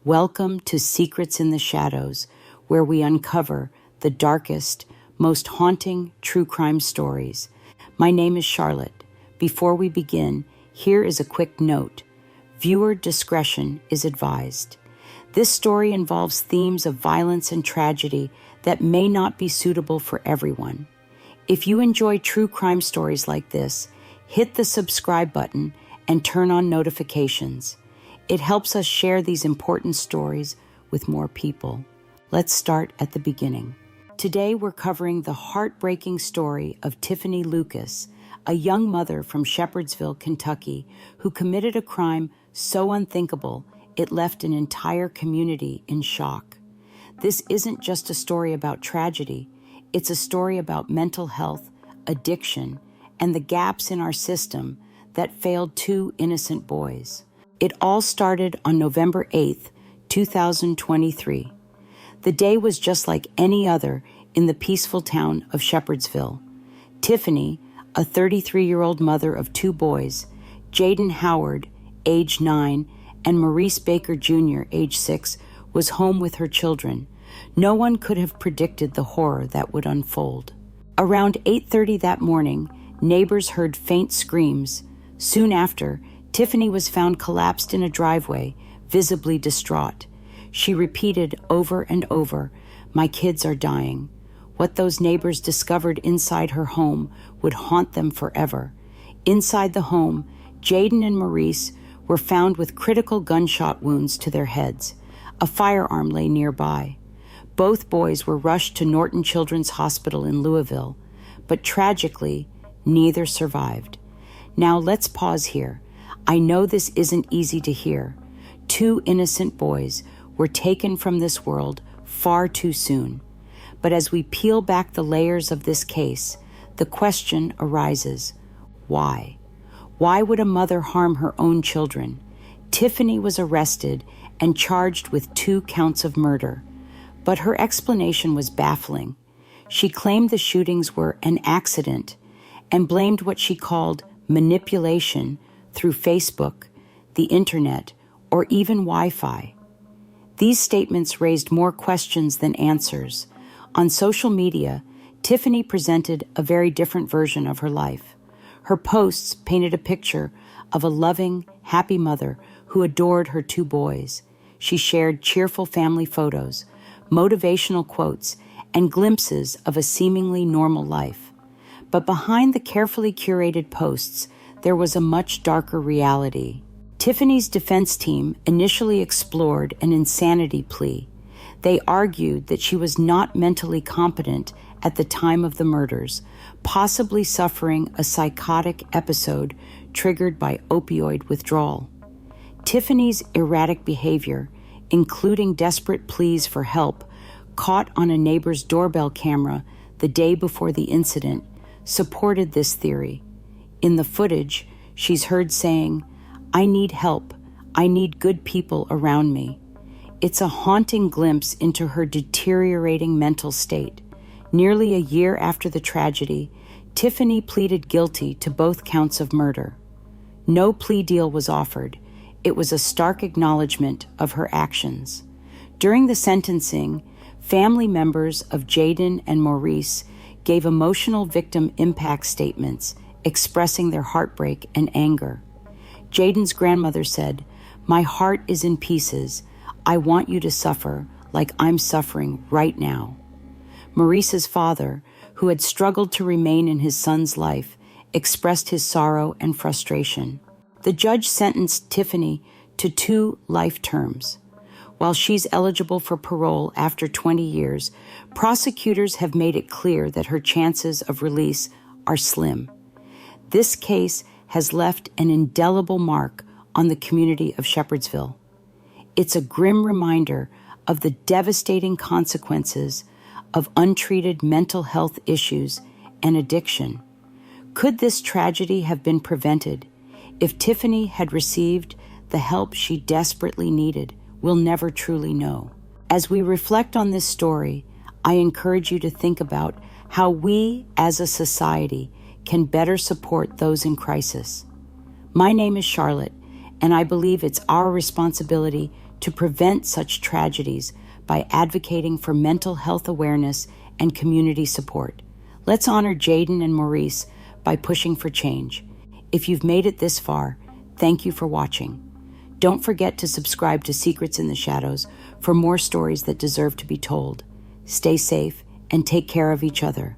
Welcome to Secrets in the Shadows, where we uncover the darkest, most haunting true crime stories. My name is Charlotte. Before we begin, here is a quick note. Viewer discretion is advised. This story involves themes of violence and tragedy that may not be suitable for everyone. If you enjoy true crime stories like this, hit the subscribe button and turn on notifications. It helps us share these important stories with more people. Let's start at the beginning. Today we're covering the heartbreaking story of Tiffanie Lucas, a young mother from Shepherdsville, Kentucky, who committed a crime so unthinkable it left an entire community in shock. This isn't just a story about tragedy, it's a story about mental health, addiction, and the gaps in our system that failed two innocent boys. It all started on November 8th, 2023. The day was just like any other in the peaceful town of Shepherdsville. Tiffanie, a 33-year-old mother of two boys, Jayden Howard, age 9, and Maurice Baker Jr., age 6, was home with her children. No one could have predicted the horror that would unfold. Around 8:30 that morning, neighbors heard faint screams. Soon after, Tiffanie was found collapsed in a driveway, visibly distraught. She repeated over and over, "My kids are dying." What those neighbors discovered inside her home would haunt them forever. Inside the home, Jayden and Maurice were found with critical gunshot wounds to their heads. A firearm lay nearby. Both boys were rushed to Norton Children's Hospital in Louisville, but tragically, neither survived. Now let's pause here. I know this isn't easy to hear. Two innocent boys were taken from this world far too soon. But as we peel back the layers of this case, the question arises, why? Why would a mother harm her own children? Tiffanie was arrested and charged with 2 counts of murder. But her explanation was baffling. She claimed the shootings were an accident and blamed what she called manipulation through Facebook, the internet, or even Wi-Fi. These statements raised more questions than answers. On social media, Tiffanie presented a very different version of her life. Her posts painted a picture of a loving, happy mother who adored her 2 boys. She shared cheerful family photos, motivational quotes, and glimpses of a seemingly normal life. But behind the carefully curated posts, there was a much darker reality. Tiffany's defense team initially explored an insanity plea. They argued that she was not mentally competent at the time of the murders, possibly suffering a psychotic episode triggered by opioid withdrawal. Tiffany's erratic behavior, including desperate pleas for help, caught on a neighbor's doorbell camera the day before the incident, supported this theory. In the footage, she's heard saying, "I need help. I need good people around me." It's a haunting glimpse into her deteriorating mental state. Nearly a year after the tragedy, Tiffanie pleaded guilty to both counts of murder. No plea deal was offered. It was a stark acknowledgement of her actions. During the sentencing, family members of Jayden and Maurice gave emotional victim impact statements, expressing their heartbreak and anger. Jayden's grandmother said, "My heart is in pieces. I want you to suffer like I'm suffering right now." Maurice's father, who had struggled to remain in his son's life, expressed his sorrow and frustration. The judge sentenced Tiffanie to 2 life terms. While she's eligible for parole after 20 years, prosecutors have made it clear that her chances of release are slim. This case has left an indelible mark on the community of Shepherdsville. It's a grim reminder of the devastating consequences of untreated mental health issues and addiction. Could this tragedy have been prevented if Tiffanie had received the help she desperately needed? We'll never truly know. As we reflect on this story, I encourage you to think about how we as a society can better support those in crisis. My name is Charlotte, and I believe it's our responsibility to prevent such tragedies by advocating for mental health awareness and community support. Let's honor Jayden and Maurice by pushing for change. If you've made it this far, thank you for watching. Don't forget to subscribe to Secrets in the Shadows for more stories that deserve to be told. Stay safe and take care of each other.